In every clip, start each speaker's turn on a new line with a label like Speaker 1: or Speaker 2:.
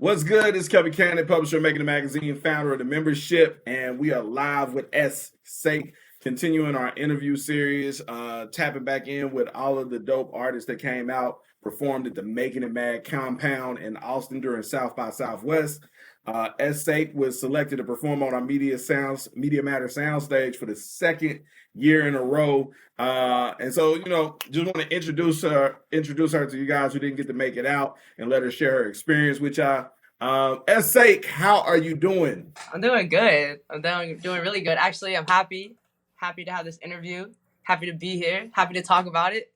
Speaker 1: What's good? It's Kevin Cannon, publisher of Making the Magazine, founder of the membership, and we are live with Saik, continuing our interview series, tapping back in with all of the dope artists that came out, performed at the Making It Mag compound in Austin during South by Southwest. Saik was selected to perform on our Media Matters Soundstage for the second year in a row. And so, just want to introduce her to you guys who didn't get to make it out and let her share her experience with y'all. Saik, how are you doing?
Speaker 2: I'm doing good. I'm doing really good. Actually, I'm happy to have this interview. Happy to be here. Happy to talk about it.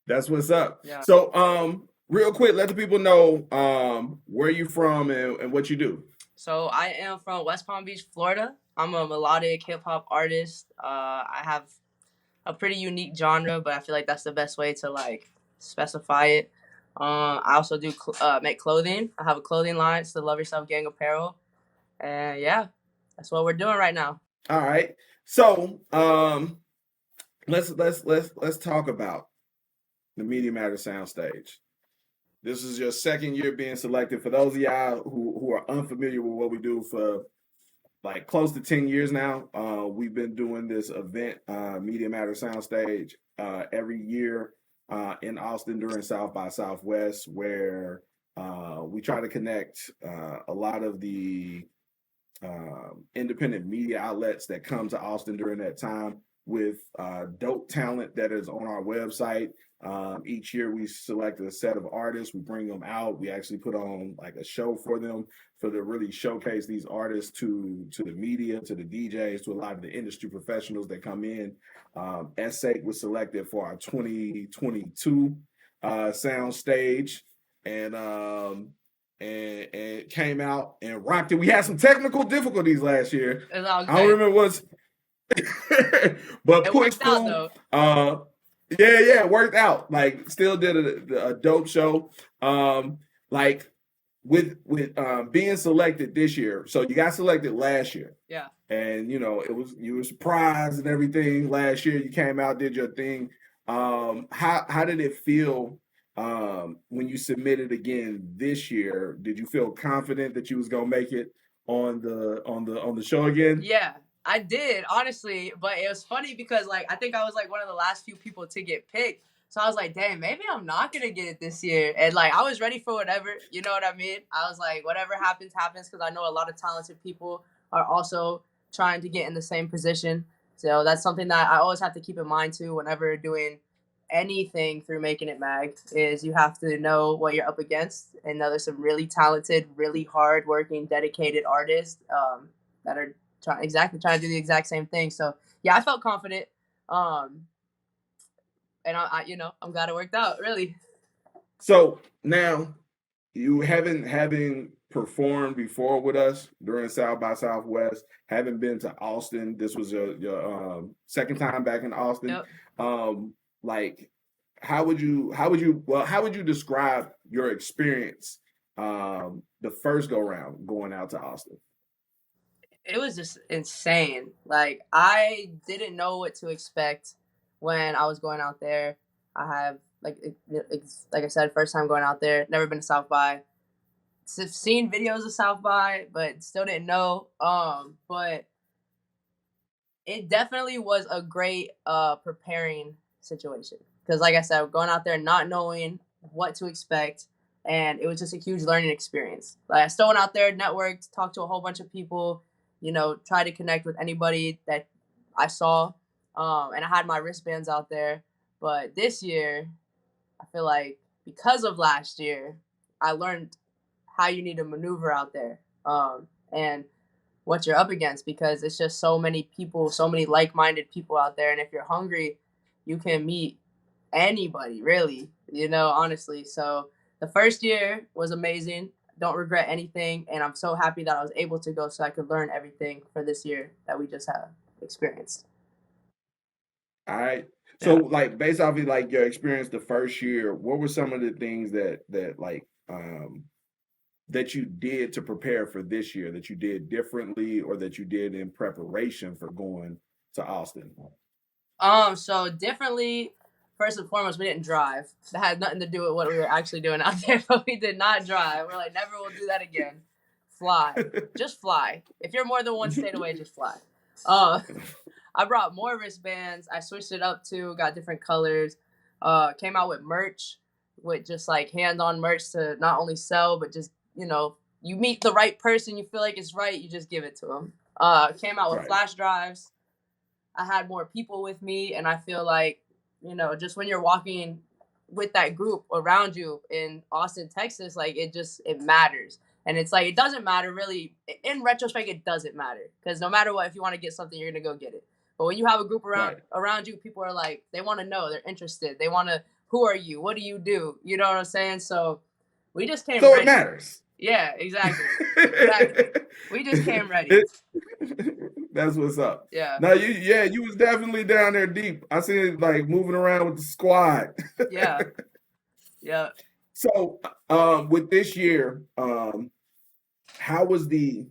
Speaker 1: That's what's up.
Speaker 2: Yeah.
Speaker 1: So, real quick, let the people know where you from and what you do.
Speaker 2: So I am from West Palm Beach, Florida. I'm a melodic hip hop artist. I have a pretty unique genre, but I feel like that's the best way to specify it. I also do make clothing. I have a clothing line. It's the Love Yourself Gang Apparel, and yeah, that's what we're doing right now.
Speaker 1: All right. So let's talk about the Media Matters Soundstage. This is your second year being selected. For those of y'all who are unfamiliar with what we do, for like close to 10 years now, we've been doing this event, Media Matters Soundstage, every year in Austin during South by Southwest, where we try to connect a lot of the independent media outlets that come to Austin during that time with dope talent that is on our website. Each year we select a set of artists, we bring them out, we actually put on like a show for them to really showcase these artists to the media, to the DJs, to a lot of the industry professionals that come in. Saik was selected for our 2022 soundstage, and came out and rocked it. We had some technical difficulties last year. I don't remember what's but
Speaker 2: it worked out though.
Speaker 1: Yeah, it worked out. Like, still did a dope show. With being selected this year. So you got selected last year.
Speaker 2: Yeah.
Speaker 1: And you were surprised and everything. Last year you came out, did your thing. How did it feel when you submitted again this year? Did you feel confident that you was gonna make it on the show again?
Speaker 2: Yeah, I did, honestly, but it was funny because I think I was one of the last few people to get picked. So I was like, dang, maybe I'm not gonna get it this year. And I was ready for whatever, you know what I mean? I was like, whatever happens, happens, because I know a lot of talented people are also trying to get in the same position. So that's something that I always have to keep in mind too whenever doing anything through Making It Mag, is you have to know what you're up against and know there's some really talented, really hard-working, dedicated artists that are trying to do the exact same thing. So yeah, I felt confident, and I'm glad it worked out, really.
Speaker 1: So now, you having performed before with us during South by Southwest, haven't been to Austin. This was your second time back in Austin.
Speaker 2: Yep.
Speaker 1: How would you describe your experience the first go round going out to Austin?
Speaker 2: It was just insane. I didn't know what to expect when I was going out there. I have like I said, first time going out there, never been to South by. Seen videos of South by, but still didn't know. But it definitely was a great preparing situation, because like I said, going out there not knowing what to expect, and it was just a huge learning experience. I still went out there, networked, talked to a whole bunch of people, tried to connect with anybody that I saw, and I had my wristbands out there. But this year, I feel like because of last year, I learned how you need to maneuver out there, and what you're up against, because it's just so many people, so many like-minded people out there, and if you're hungry, you can meet anybody, really, honestly. So the first year was amazing. Don't regret anything, and I'm so happy that I was able to go so I could learn everything for this year that we just have experienced.
Speaker 1: All right. So, based off of your experience the first year, what were some of the things that you did to prepare for this year, that you did differently, or that you did in preparation for going to Austin?
Speaker 2: So differently, first and foremost, we didn't drive. That had nothing to do with what we were actually doing out there, but we did not drive. We're like, never will do that again. Fly. Just fly. If you're more than one state away, just fly. I brought more wristbands. I switched it up too, got different colors. Came out with merch, with just like hand-on merch to not only sell, but just, you meet the right person, you feel like it's right, you just give it to them. Came out with flash drives. I had more people with me, and I feel like, just when you're walking with that group around you in Austin, Texas, like it matters. And it's like, it doesn't matter really. In retrospect, it doesn't matter, because no matter what, if you want to get something, you're going to go get it. But when you have a group around you, people are like, they want to know, they're interested. They want to, who are you? What do you do? You know what I'm saying? So we just came ready.
Speaker 1: So it matters.
Speaker 2: Yeah, exactly. We just came ready.
Speaker 1: That's what's up.
Speaker 2: Yeah.
Speaker 1: No, you was definitely down there deep. I see it like moving around with the squad.
Speaker 2: Yeah. Yeah.
Speaker 1: So, with this year, how was the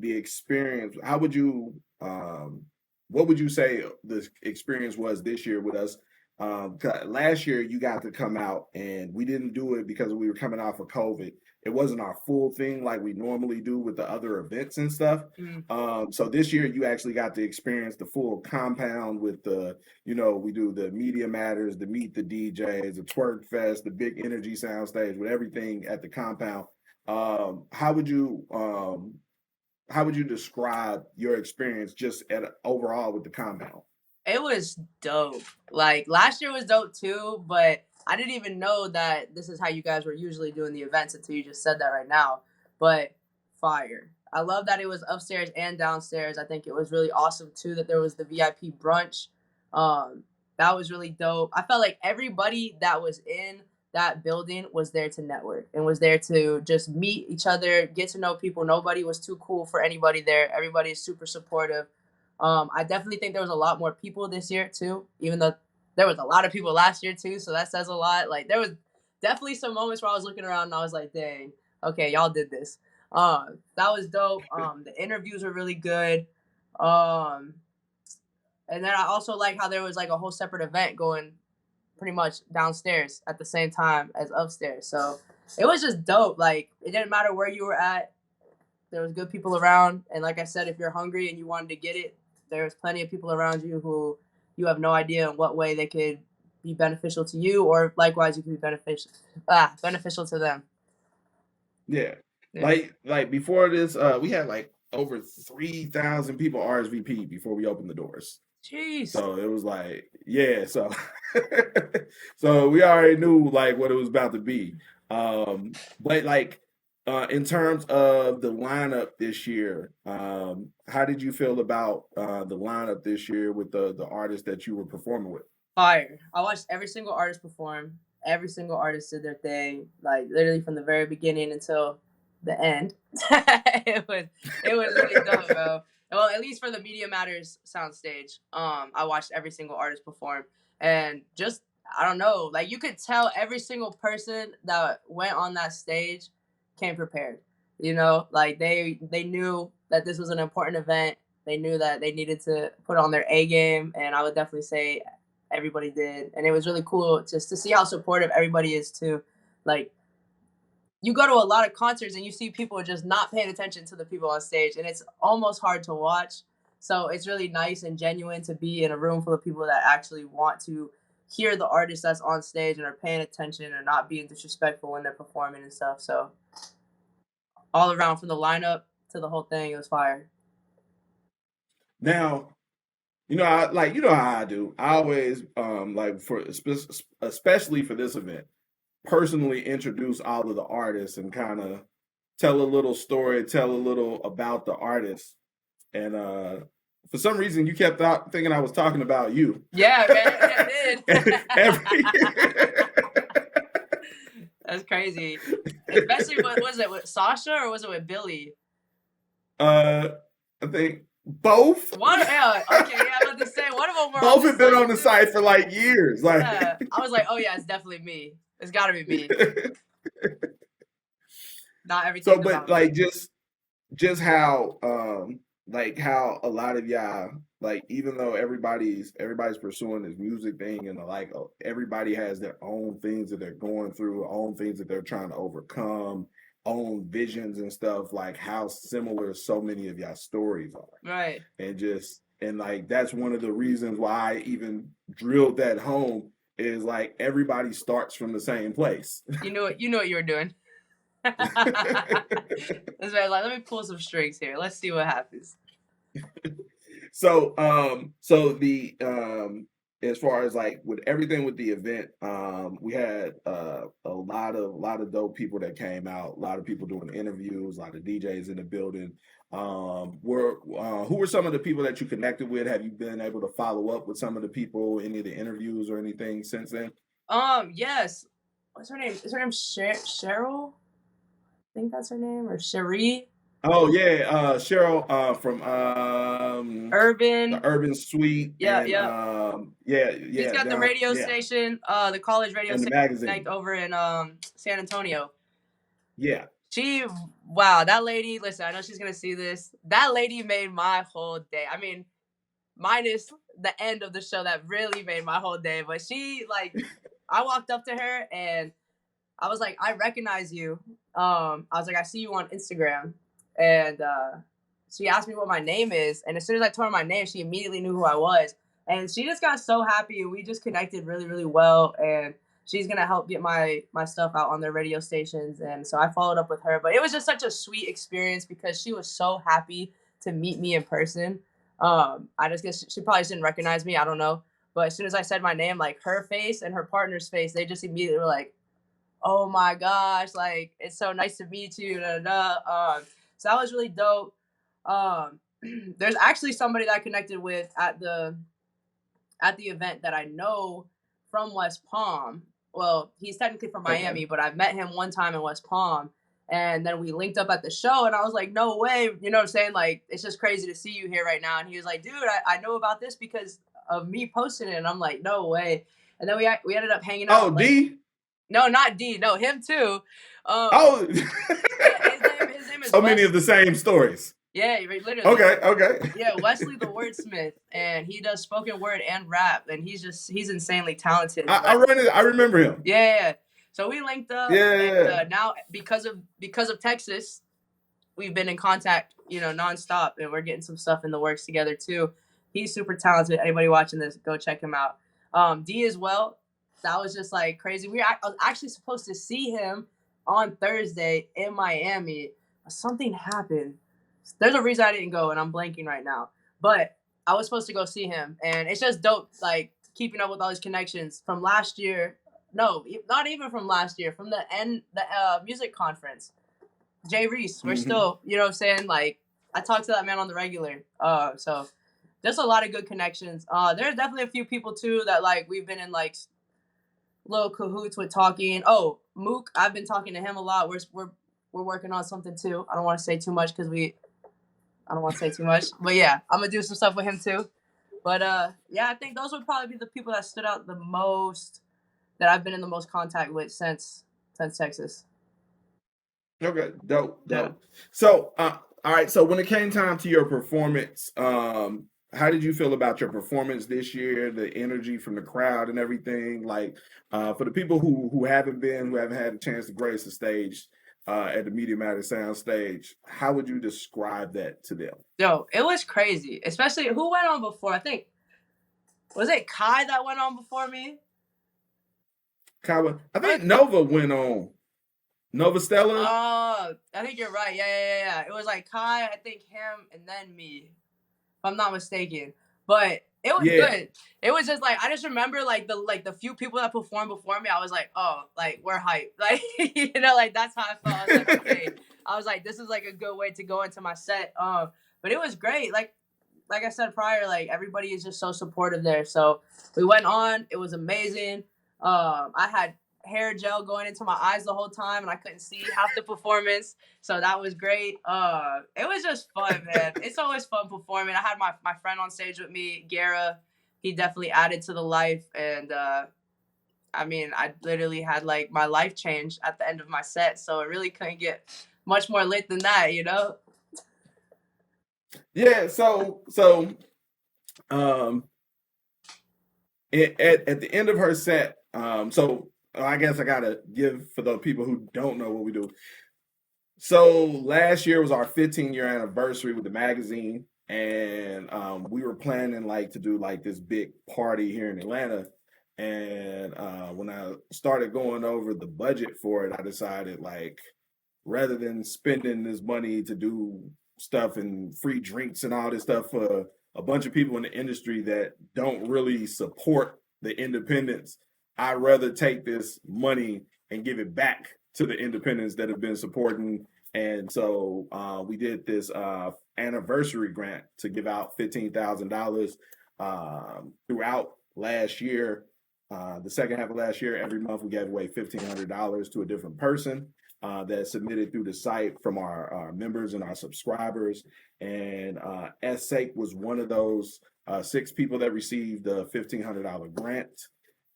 Speaker 1: experience? How would you, what would you say the experience was this year with us? Last year you got to come out, and we didn't do it because we were coming off of COVID. It wasn't our full thing like we normally do with the other events and stuff. So this year you actually got to experience the full compound with the, we do the Media Matters, the Meet the DJs, the Twerk Fest, the big energy soundstage, with everything at the compound. How would you describe your experience just overall with the compound?
Speaker 2: It was dope. Like, last year was dope too, but I didn't even know that this is how you guys were usually doing the events until you just said that right now. But fire. I love that it was upstairs and downstairs. I think it was really awesome too that there was the VIP brunch. That was really dope. I felt like everybody that was in that building was there to network and was there to just meet each other, get to know people. Nobody was too cool for anybody there. Everybody is super supportive. I definitely think there was a lot more people this year too, even though there was a lot of people last year too, so that says a lot. Like, there was definitely some moments where I was looking around and I was like, dang, okay, y'all did this. That was dope. The interviews were really good. And then I also like how there was like a whole separate event going pretty much downstairs at the same time as upstairs. So it was just dope. Like, it didn't matter where you were at. There was good people around. And like I said, if you're hungry and you wanted to get it, there's plenty of people around you who you have no idea in what way they could be beneficial to you, or likewise you could be beneficial to them.
Speaker 1: Yeah. Like before this, we had like over 3,000 people RSVP before we opened the doors.
Speaker 2: Jeez.
Speaker 1: So it was like, yeah, so so we already knew like what it was about to be. But like, in terms of the lineup this year, how did you feel about the lineup this year with the artists that you were performing with?
Speaker 2: Fire. I watched every single artist perform. Every single artist did their thing, like literally from the very beginning until the end. it was really dope, bro. Well, at least for the Media Matters Soundstage, I watched every single artist perform, and just, I don't know, like, you could tell every single person that went on that stage came prepared. Like, they knew that this was an important event. They knew that they needed to put on their A game, and I would definitely say everybody did. And it was really cool just to see how supportive everybody is too. Like, you go to a lot of concerts and you see people just not paying attention to the people on stage, and it's almost hard to watch. So it's really nice and genuine to be in a room full of people that actually want to hear the artist that's on stage and are paying attention and not being disrespectful when they're performing and stuff. So all around, from the lineup to the whole thing, it was fire.
Speaker 1: Now, how I do. I always, like, especially for this event, personally introduce all of the artists and kind of tell a little story, tell a little about the artist. And for some reason, you kept thinking I was talking about you.
Speaker 2: Yeah, man, I did. That's crazy. Especially, was it with Sasha or was it with Billy?
Speaker 1: I think both.
Speaker 2: One, yeah, okay, yeah, I was about to say, one of them were
Speaker 1: both have been on the site for like years. Like,
Speaker 2: yeah. I was like, oh yeah, it's definitely me. It's got to be me. Not everything.
Speaker 1: So, but like, just how, like, how a lot of y'all like even though everybody's pursuing this music thing and like everybody has their own things that they're going through, own things that they're trying to overcome, own visions and stuff, like how similar so many of y'all stories are.
Speaker 2: Right.
Speaker 1: And like that's one of the reasons why I even drilled that home is like everybody starts from the same place.
Speaker 2: You know what you were doing. That's right. Like, let me pull some strings here. Let's see what happens.
Speaker 1: So the as far as like with everything with the event, we had a lot of dope people that came out, a lot of people doing interviews, a lot of DJs in the building. Who were some of the people that you connected with? Have you been able to follow up with some of the people, any of the interviews or anything since then?
Speaker 2: Yes. What's her name? Is her name Cheryl? I think that's her name, or Cherie.
Speaker 1: Oh yeah, Cheryl from
Speaker 2: Urban.
Speaker 1: the Urban Suite.
Speaker 2: Yeah,
Speaker 1: and,
Speaker 2: yeah.
Speaker 1: Yeah.
Speaker 2: He's got the radio station, the college radio
Speaker 1: and the
Speaker 2: station
Speaker 1: magazine
Speaker 2: over in San Antonio.
Speaker 1: Yeah.
Speaker 2: Wow, that lady, listen, I know she's gonna see this. That lady made my whole day. I mean, minus the end of the show that really made my whole day. But she, like, I walked up to her and I was like, I recognize you. I was like, I see you on Instagram. And she asked me what my name is. And as soon as I told her my name, she immediately knew who I was. And she just got so happy. We just connected really, really well. And she's going to help get my stuff out on their radio stations. And so I followed up with her. But it was just such a sweet experience because she was so happy to meet me in person. I just guess she probably didn't recognize me. I don't know. But as soon as I said my name, like her face and her partner's face, they just immediately were like, oh my gosh, like, it's so nice to meet you. So that was really dope. There's actually somebody that I connected with at the event that I know from West Palm. Well, he's technically from Miami, but I've met him one time in West Palm. And then we linked up at the show, and I was like, no way. You know what I'm saying? Like, it's just crazy to see you here right now. And he was like, dude, I know about this because of me posting it. And I'm like, no way. And then we ended up hanging out.
Speaker 1: Oh, like, D?
Speaker 2: No, not D. No, him too.
Speaker 1: His name is so many of the same stories.
Speaker 2: Yeah, literally.
Speaker 1: Okay.
Speaker 2: Yeah, Wesley the Wordsmith, and he does spoken word and rap, and he's insanely talented.
Speaker 1: I remember him.
Speaker 2: Yeah. So we linked up.
Speaker 1: Yeah.
Speaker 2: And now because of Texas, we've been in contact, nonstop, and we're getting some stuff in the works together too. He's super talented. Anybody watching this, go check him out. D as well. That was just like crazy. I was actually supposed to see him on Thursday in Miami. Something happened. There's a reason I didn't go, and I'm blanking right now. But I was supposed to go see him, and it's just dope, like, keeping up with all these connections from last year. No, not even from last year. From the music conference. Jay Reese, we're still, you know what I'm saying? Like, I talk to that man on the regular. So there's a lot of good connections. There's definitely a few people too that like we've been in like little cahoots with talking. Oh, Mook, I've been talking to him a lot. We're working on something too. I don't want to say too much but yeah, I'm gonna do some stuff with him too. But yeah, I think those would probably be the people that stood out the most, that I've been in the most contact with since Texas.
Speaker 1: Okay, dope. Yeah. So all right, so when it came time to your performance, how did you feel about your performance this year, the energy from the crowd and everything? Like, for the people who haven't had a chance to grace the stage at the Media Matters Soundstage, how would you describe that to them?
Speaker 2: Yo, it was crazy. Especially, who went on before? I think, was it Kai that went on before me?
Speaker 1: I think Nova went on. Nova Stellar?
Speaker 2: Oh, I think you're right. Yeah. It was like Kai, I think him, and then me, if I'm not mistaken. But it was good. It was just like, I just remember like the few people that performed before me, I was like, oh, like, we're hyped. Like, like that's how I felt. I was like, okay. I was like, this is like a good way to go into my set. But it was great. Like I said prior, like everybody is just so supportive there. So we went on. It was amazing. I had hair gel going into my eyes the whole time, and I couldn't see half the performance, so that was great. It was just fun, man. It's always fun performing. I had my friend on stage with me, Gara. He definitely added to the life, and I mean, I literally had like my life changed at the end of my set, so it really couldn't get much more lit than that,
Speaker 1: Yeah, so Um, at the end of her set, so I guess I gotta give for the people who don't know what we do. So last year was our 15-year anniversary with the magazine, and we were planning like to do like this big party here in Atlanta. And when I started going over the budget for it, I decided like rather than spending this money to do stuff and free drinks and all this stuff for a bunch of people in the industry that don't really support the independents, I'd rather take this money and give it back to the independents that have been supporting. And so we did this anniversary grant to give out $15,000 throughout last year. The second half of last year, every month we gave away $1,500 to a different person that submitted through the site from our members and our subscribers. And Saik was one of those 6 people that received the $1,500 grant.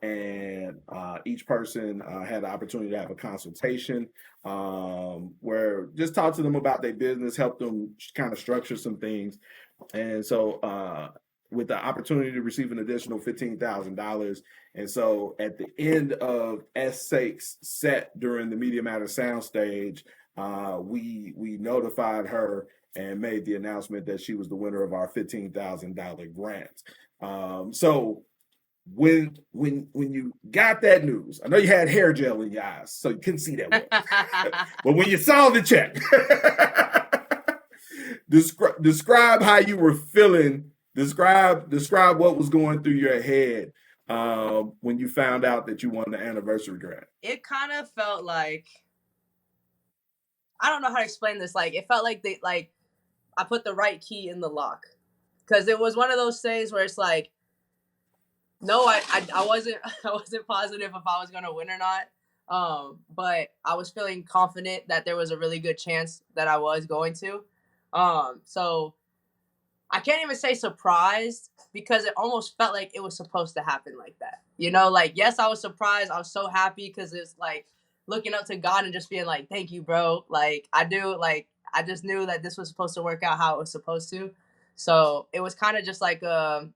Speaker 1: And each person had the opportunity to have a consultation where just talk to them about their business, help them kind of structure some things. And so with the opportunity to receive an additional $15,000. And so at the end of Saik's set during the Media Matters Soundstage, we notified her and made the announcement that she was the winner of our $15,000 grant. So when you got that news, I know you had hair gel in your eyes, so you couldn't see that well. But when you saw the check, describe how you were feeling. Describe what was going through your head when you found out that you won the anniversary grant.
Speaker 2: It kind of felt like, I don't know how to explain this. Like it felt like I put the right key in the lock, because it was one of those days where it's like, no, I wasn't positive if I was gonna win or not. But I was feeling confident that there was a really good chance that I was going to. So I can't even say surprised, because it almost felt like it was supposed to happen like that. You know, like, yes, I was surprised. I was so happy because it's like looking up to God and just being like, thank you, bro. Like, I just knew that this was supposed to work out how it was supposed to. So it was kind of just like a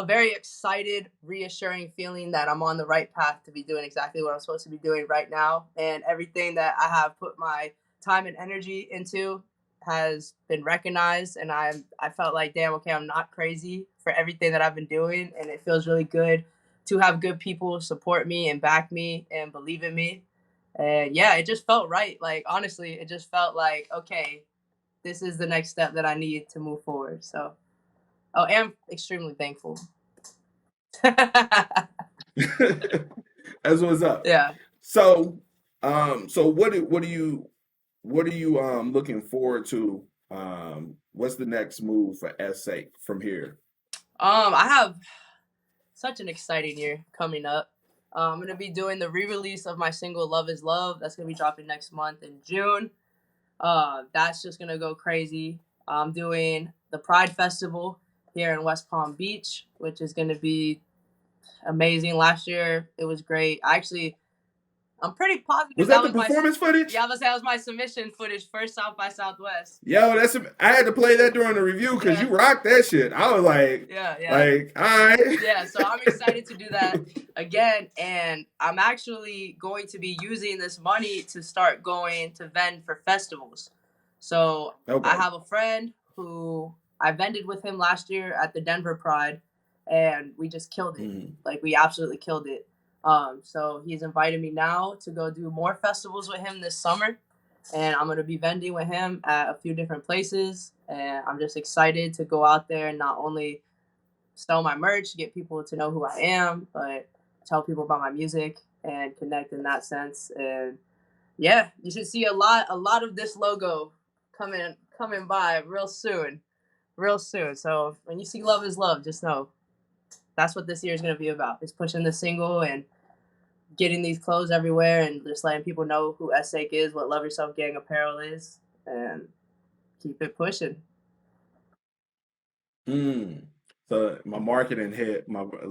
Speaker 2: very excited, reassuring feeling that I'm on the right path to be doing exactly what I'm supposed to be doing right now. And everything that I have put my time and energy into has been recognized, and I felt like, damn, okay, I'm not crazy for everything that I've been doing, and it feels really good to have good people support me and back me and believe in me. And yeah, it just felt right. Like, honestly, it just felt like, okay, this is the next step that I need to move forward. So, oh, I'm extremely thankful.
Speaker 1: That's what's up.
Speaker 2: Yeah.
Speaker 1: So what are you looking forward to? What's the next move for Saik from here?
Speaker 2: I have such an exciting year coming up. I'm gonna be doing the re-release of my single "Love Is Love." That's gonna be dropping next month in June. That's just gonna go crazy. I'm doing the Pride Festival here in West Palm Beach, which is gonna be amazing. Last year it was great. I'm pretty positive.
Speaker 1: Was that the performance footage?
Speaker 2: Yeah, I was gonna say that was my submission footage for South by Southwest.
Speaker 1: Yo, I had to play that during the review because you rocked that shit. I was like, like, all right.
Speaker 2: Yeah, so I'm excited to do that again, and I'm actually going to be using this money to start going to vend for festivals. So I have a friend who I vended with him last year at the Denver Pride, and we just killed it. Like, we absolutely killed it. So he's invited me now to go do more festivals with him this summer, and I'm going to be vending with him at a few different places, and I'm just excited to go out there and not only sell my merch, get people to know who I am, but tell people about my music and connect in that sense. And yeah, you should see a lot of this logo coming by real soon. So when you see Love Is Love, just know that's what this year is going to be about. Is pushing the single and getting these clothes everywhere and just letting people know who Saik is, what Love Yourself Gang apparel is, and keep it pushing.
Speaker 1: So my marketing head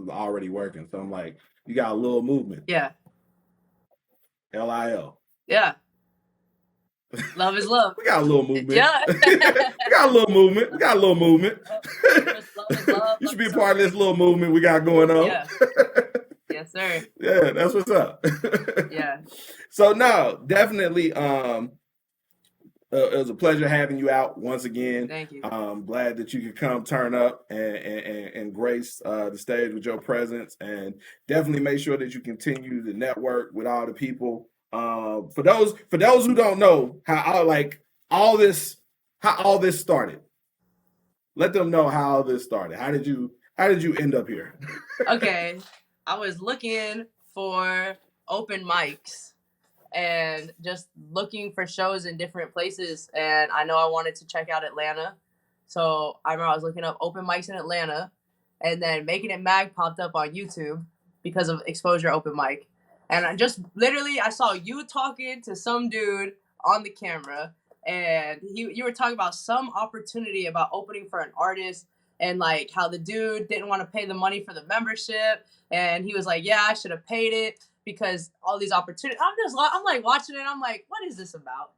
Speaker 1: already working. So I'm like, you got a little movement.
Speaker 2: Yeah.
Speaker 1: LIL.
Speaker 2: Yeah. Love is love.
Speaker 1: We got a little movement.
Speaker 2: Yeah.
Speaker 1: We got a little movement. We got a little movement.
Speaker 2: Love is love.
Speaker 1: You should be a part of this little movement we got going on.
Speaker 2: Yeah. Yes, sir.
Speaker 1: Yeah, that's what's up.
Speaker 2: Yeah.
Speaker 1: So no, definitely. It was a pleasure having you out once again.
Speaker 2: Thank you.
Speaker 1: I'm glad that you could come turn up and grace the stage with your presence, and definitely make sure that you continue to network with all the people. For those who don't know how all this started, let them know how all this started. How did you end up here?
Speaker 2: Okay, I was looking for open mics and just looking for shows in different places, and I know I wanted to check out Atlanta, so I remember I was looking up open mics in Atlanta, and then Making It Mag popped up on YouTube because of Exposure Open Mic, and I just literally I saw you talking to some dude on the camera, and you were talking about some opportunity about opening for an artist, and like how the dude didn't want to pay the money for the membership, and he was like, yeah, I should have paid it because all these opportunities. I'm like watching it. I'm like, what is this about?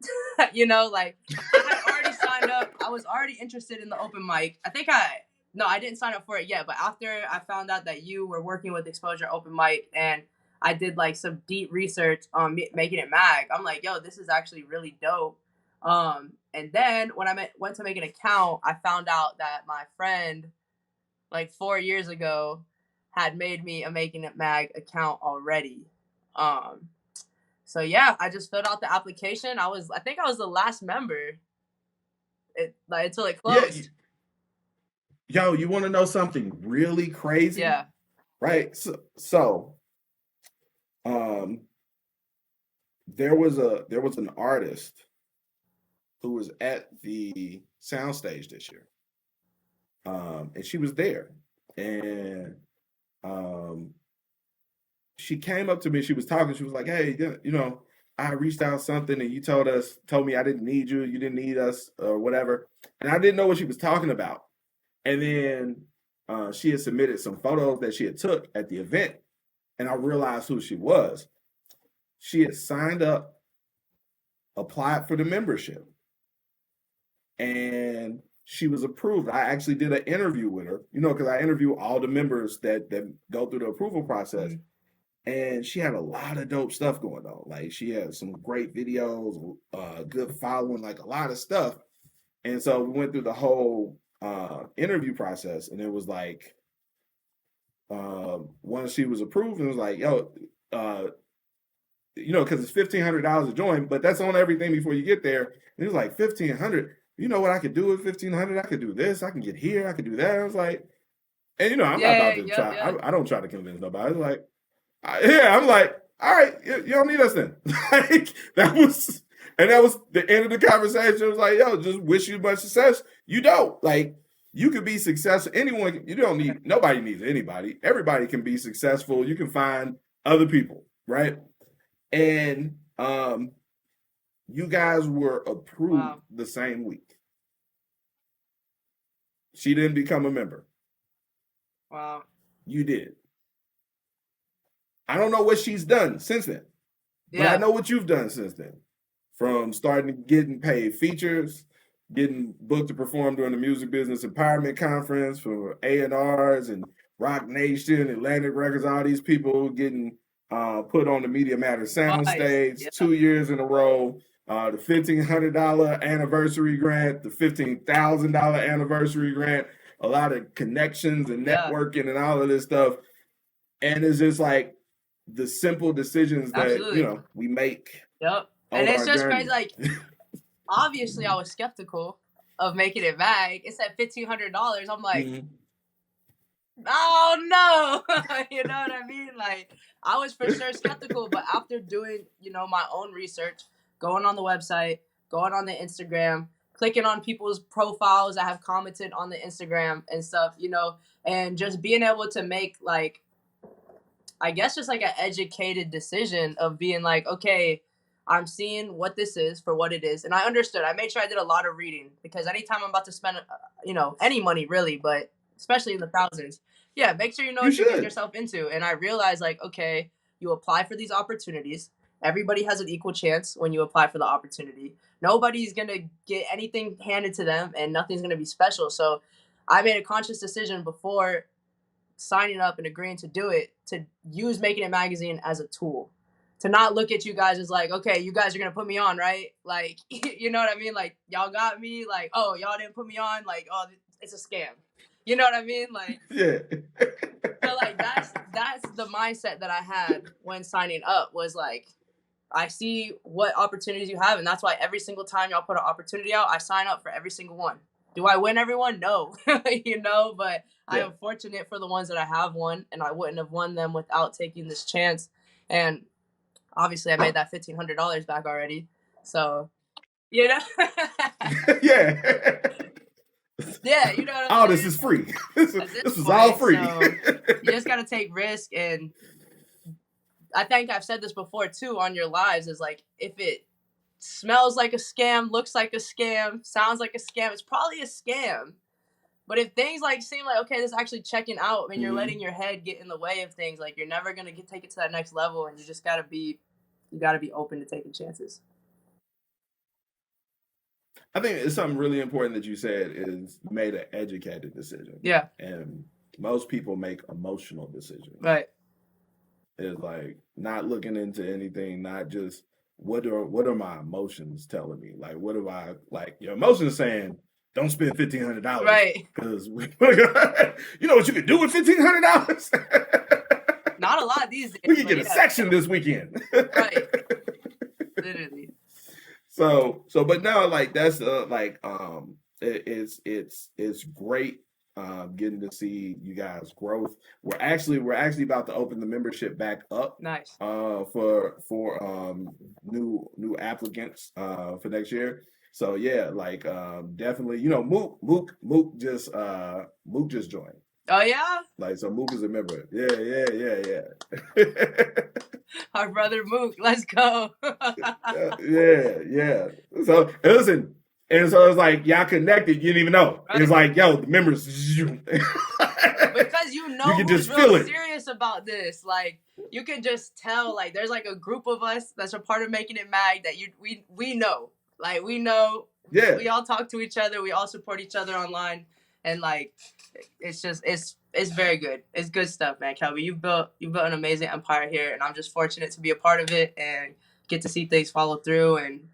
Speaker 2: You know, like I had already signed up. I was already interested in the open mic. I didn't sign up for it yet. But after I found out that you were working with Exposure Open Mic, and I did like some deep research on Making It Mag, I'm like, yo, this is actually really dope. And then when I went to make an account, I found out that my friend, like 4 years ago, had made me a Making It Mag account already. So yeah, I just filled out the application. I think I was the last member. Until it closed.
Speaker 1: Yeah. Yo, you want to know something really crazy?
Speaker 2: Yeah.
Speaker 1: Right. So there was an artist who was at the soundstage this year. And she was there, and she came up to me. She was talking. She was like, "Hey, you know, I reached out something, and you told me I didn't need you. You didn't need us, or whatever." And I didn't know what she was talking about. And then she had submitted some photos that she had took at the event, and I realized who she was. She had signed up, applied for the membership, and she was approved. I actually did an interview with her, you know, because I interview all the members that go through the approval process. Mm-hmm. And she had a lot of dope stuff going on. Like she had some great videos, good following, like a lot of stuff. And so we went through the whole interview process, and it was like once she was approved, it was like, yo, you know, because it's $1,500 to join, but that's on everything before you get there. And it was like $1,500. You know what I could do with $1,500? I could do this. I can get here. I could do that. I was like, and you know, I'm not about to try. Yeah. I don't try to convince nobody. I was like, I'm like, all right, you don't need us then. Like that was the end of the conversation. It was like, yo, just wish you much success. You don't. Like you could be successful. Nobody needs anybody. Everybody can be successful. You can find other people, right? And you guys were approved the same week. She didn't become a member.
Speaker 2: Wow.
Speaker 1: You did. I don't know what she's done since then. Yeah. But I know what you've done since then. From starting getting paid features, getting booked to perform during the Music Business Empowerment Conference for A&Rs and Rock Nation, Atlantic Records, all these people getting put on the Media Matters Soundstage 2 years in a row. The $1,500 anniversary grant, the $15,000 anniversary grant, a lot of connections and networking and all of this stuff. And it's just like the simple decisions that, you know, we make.
Speaker 2: Yep. And it's just crazy. Like, obviously, I was skeptical of Making It Mag. It's at $1,500. I'm like, oh, no. You know what I mean? Like, I was for sure skeptical. But after doing, you know, my own research, going on the website, going on the Instagram, clicking on people's profiles that have commented on the Instagram and stuff, you know, and just being able to make, like, I guess just like an educated decision of being like, okay, I'm seeing what this is for what it is. And I understood. I made sure I did a lot of reading because anytime I'm about to spend, you know, any money really, but especially in the thousands, make sure you know what you're getting yourself into. And I realized like, okay, you apply for these opportunities. everybody has an equal chance when you apply for the opportunity. Nobody's going to get anything handed to them and nothing's going to be special. So I made a conscious decision before signing up and agreeing to do it to use Making It Magazine as a tool. To not look at you guys as like, okay, you guys are going to put me on, right? Like, you know what I mean? Like, y'all got me. Like, oh, y'all didn't put me on. Like, oh, it's a scam. You know what I mean? Like,
Speaker 1: yeah.
Speaker 2: So like that's the mindset that I had when signing up, was like, I see what opportunities you have, and that's why every single time y'all put an opportunity out, I sign up for every single one. Do I win everyone? No. You know, but I am fortunate for the ones that I have won, and I wouldn't have won them without taking this chance. And obviously I made that $1,500 back already. So, you know.
Speaker 1: Yeah.
Speaker 2: Yeah, you know what I'm
Speaker 1: all
Speaker 2: saying?
Speaker 1: This is free. This is
Speaker 2: point,
Speaker 1: all free.
Speaker 2: So you just got to take risk. And I think I've said this before too on your lives, is like, if it smells like a scam, looks like a scam, sounds like a scam, it's probably a scam. But if things like seem like, okay, this is actually checking out, and you're letting your head get in the way of things, like, you're never going to take it to that next level. And you just got to be, open to taking chances.
Speaker 1: I think it's something really important that you said, is you made an educated decision.
Speaker 2: Yeah.
Speaker 1: And most people make emotional decisions.
Speaker 2: Right.
Speaker 1: It's like not looking into anything, not just what are my emotions telling me? Like, what do I like? Your emotions saying, don't spend $1,500.
Speaker 2: Right.
Speaker 1: Because you know what you can do with $1,500?
Speaker 2: Not a lot these days.
Speaker 1: We can get a section this weekend.
Speaker 2: Right. Literally.
Speaker 1: So, but no, like that's it's great getting to see you guys' growth. We're actually about to open the membership back up.
Speaker 2: Nice.
Speaker 1: For new applicants for next year. So yeah, like definitely, you know, Mook just joined.
Speaker 2: Oh yeah?
Speaker 1: Like, so Mook is a member. Yeah.
Speaker 2: Our brother Mook, let's go.
Speaker 1: yeah. So listen, and so it's like y'all connected. You didn't even know. Right. It's like, yo, the members.
Speaker 2: Because you know, you can just feel it. Serious about this. Like, you can just tell. Like, there's like a group of us that's a part of Making It Mag that we know. Like, we know. Yeah. We all talk to each other. We all support each other online, and like, it's just it's very good. It's good stuff, man. Kelby, you've built an amazing empire here, and I'm just fortunate to be a part of it and get to see things follow through and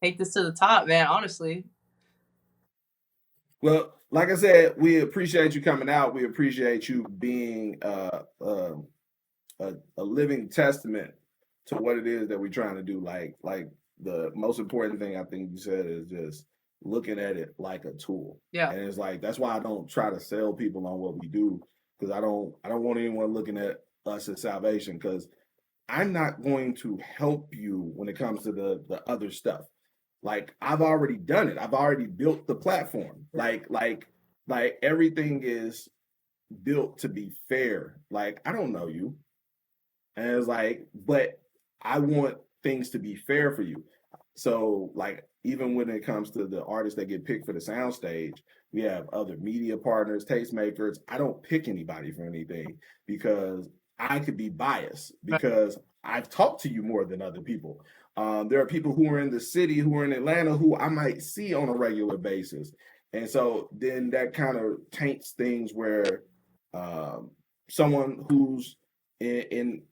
Speaker 2: take this to the top, man. Honestly.
Speaker 1: Well, like I said, we appreciate you coming out. We appreciate you being a living testament to what it is that we're trying to do. Like the most important thing I think you said is just looking at it like a tool.
Speaker 2: Yeah.
Speaker 1: And it's like, that's why I don't try to sell people on what we do, because I don't want anyone looking at us as salvation, because I'm not going to help you when it comes to the other stuff. Like, I've already done it. I've already built the platform. Like everything is built to be fair. Like, I don't know you. And it's like, but I want things to be fair for you. So, like, even when it comes to the artists that get picked for the soundstage, we have other media partners, tastemakers. I don't pick anybody for anything because I could be biased, because I've talked to you more than other people. There are people who are in the city, who are in Atlanta, who I might see on a regular basis. And so then that kind of taints things where someone who's in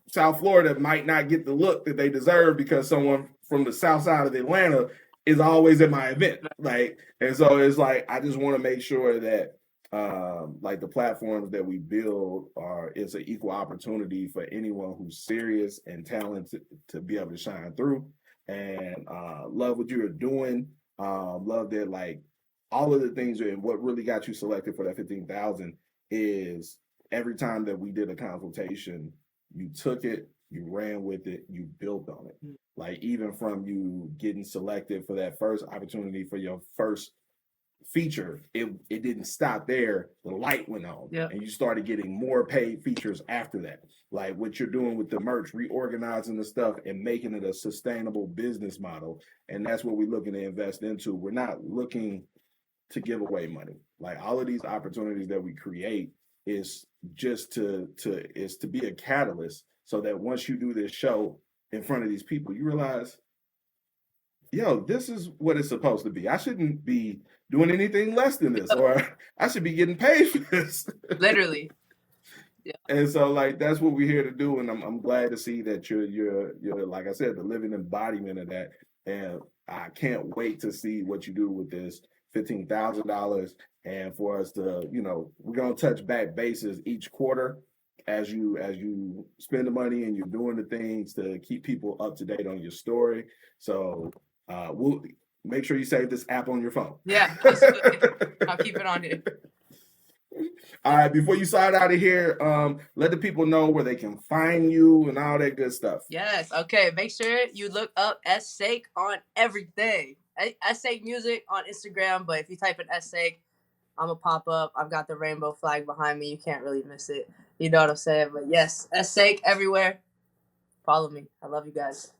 Speaker 1: South Florida might not get the look that they deserve because someone from the south side of Atlanta is always at my event. Like, and so it's like, I just want to make sure that like the platforms that we build it's an equal opportunity for anyone who's serious and talented to be able to shine through. And love what you're doing. Love that, like, all of the things, and what really got you selected for that 15,000 is every time that we did a consultation, you took it, you ran with it, you built on it. Like, even from you getting selected for that first opportunity for your first feature, it didn't stop there. The light went on, and you started getting more paid features after that. Like what you're doing with the merch, reorganizing the stuff and making it a sustainable business model. And that's what we're looking to invest into. We're not looking to give away money. Like, all of these opportunities that we create is just to be a catalyst so that once you do this show in front of these people, you realize, yo, this is what it's supposed to be. I shouldn't be doing anything less than this, or I should be getting paid for this.
Speaker 2: Literally. Yeah.
Speaker 1: And so, like, that's what we're here to do, and I'm glad to see that you're like I said, the living embodiment of that. And I can't wait to see what you do with this $15,000, and for us to, we're gonna touch back bases each quarter as you spend the money and you're doing the things to keep people up to date on your story. So we'll make sure you save this app on your phone.
Speaker 2: Yeah, I'll keep it on here.
Speaker 1: All right, before you sign out of here, let the people know where they can find you and all that good stuff.
Speaker 2: Yes, okay. Make sure you look up Saik on everything. Saik Music on Instagram, but if you type in Saik, I'm gonna pop up. I've got the rainbow flag behind me. You can't really miss it. You know what I'm saying? But yes, Saik everywhere. Follow me. I love you guys.